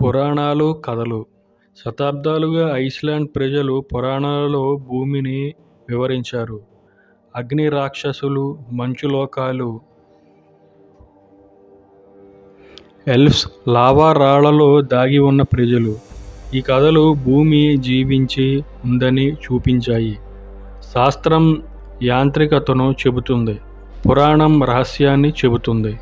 పురాణాలు, కథలు. శతాబ్దాలుగా ఐస్లాండ్ ప్రజలు పురాణాలలో భూమిని వివరించారు. అగ్ని రాక్షసులు, మంచు లోకాలు, ఎల్వ్స్, లావా రాళ్లలో దాగి ఉన్న ప్రజలు. ఈ కథలు భూమి జీవించి ఉందని చూపించాయి. శాస్త్రం యాంత్రికతను చెబుతుంది, పురాణం రహస్యాన్ని చెబుతుంది.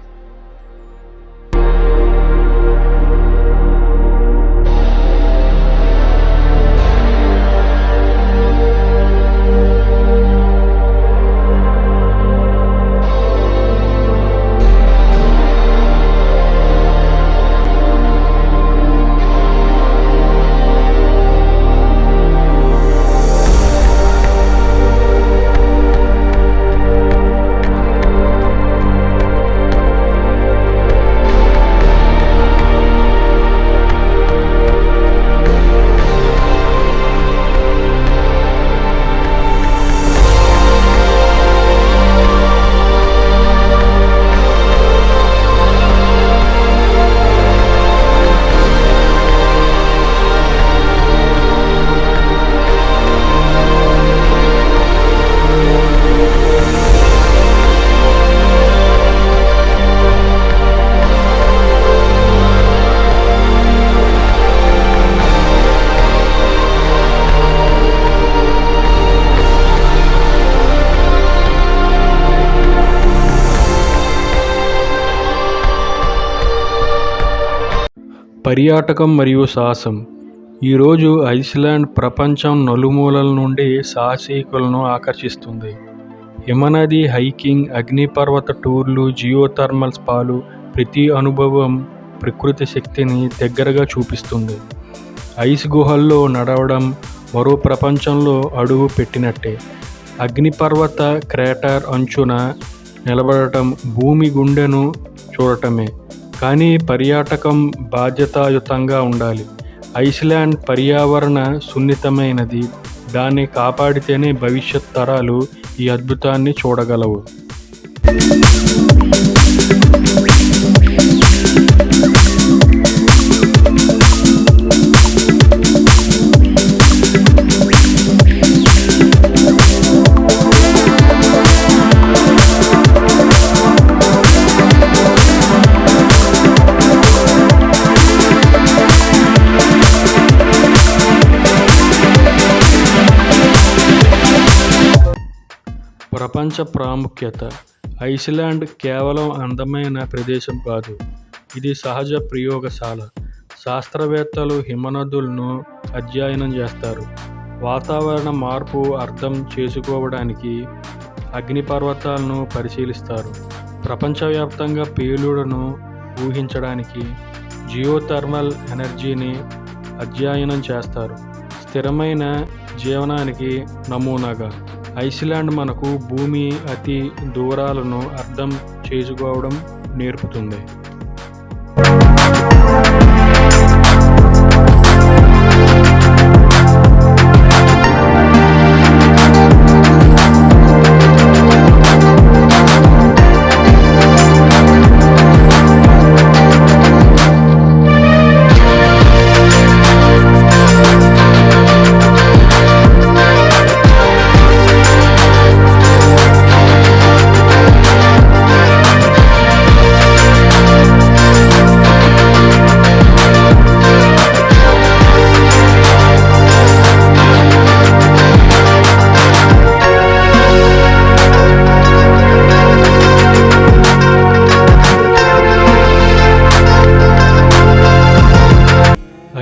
పర్యాటకం మరియు సాహసం. ఈరోజు ఐస్లాండ్ ప్రపంచం నలుమూలల నుండి సాహసికులను ఆకర్షిస్తుంది. హిమనది హైకింగ్, అగ్నిపర్వత టూర్లు, జియోథర్మల్ స్పాలు, ప్రతి అనుభవం ప్రకృతి శక్తిని దగ్గరగా చూపిస్తుంది. ఐస్ గుహల్లో నడవడం మరో ప్రపంచంలో అడుగు పెట్టినట్టే. అగ్నిపర్వత క్రేటర్ అంచున నిలబడటం భూమి గుండెను చూడటమే. కానీ పర్యాటకం బాధ్యతాయుతంగా ఉండాలి. ఐస్లాండ్ పర్యావరణ సున్నితమైనది. దాన్ని కాపాడితేనే భవిష్యత్ తరాలు ఈ అద్భుతాన్ని చూడగలవు. ప్రపంచ ప్రాముఖ్యత. ఐస్లాండ్ కేవలం అందమైన ప్రదేశం కాదు, ఇది సహజ ప్రయోగశాల. శాస్త్రవేత్తలు హిమనదులను అధ్యయనం చేస్తారు, వాతావరణ మార్పు అర్థం చేసుకోవడానికి అగ్నిపర్వతాలను పరిశీలిస్తారు, ప్రపంచవ్యాప్తంగా పేలుడును ఊహించడానికి జియోథర్మల్ ఎనర్జీని అధ్యయనం చేస్తారు. స్థిరమైన జీవనానికి నమూనాగా ఐస్లాండ్ మనకు భూమి అతి దూరాలను అర్థం చేసుకోవడం నేర్పుతుంది.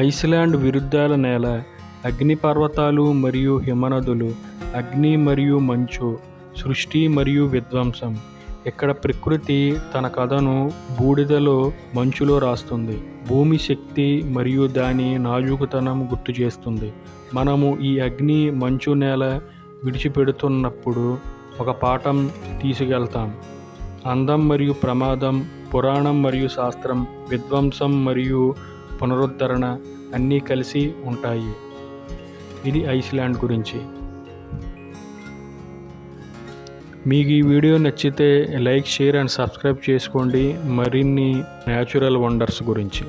ఐస్లాండ్ విరుద్ధాల నేల. అగ్నిపర్వతాలు మరియు హిమనదులు, అగ్ని మరియు మంచు, సృష్టి మరియు విధ్వంసం. ఇక్కడ ప్రకృతి తన కథను బూడిదలో, మంచులో రాస్తుంది. భూమి శక్తి మరియు దాని నాజూకుతనం గుర్తు చేస్తుంది. మనము ఈ అగ్ని మంచు నేల విడిచిపెడుతున్నప్పుడు ఒక పాఠం తీసుకెళ్తాం. అందం మరియు ప్రమాదం, పురాణం మరియు శాస్త్రం, విధ్వంసం మరియు పునరుద్ధరణ అన్నీ కలిసి ఉంటాయి. ఇది ఐస్లాండ్ గురించి. మీకు ఈ వీడియో నచ్చితే లైక్, షేర్ అండ్ సబ్స్క్రైబ్ చేసుకోండి మరిన్ని న్యాచురల్ వండర్స్ గురించి.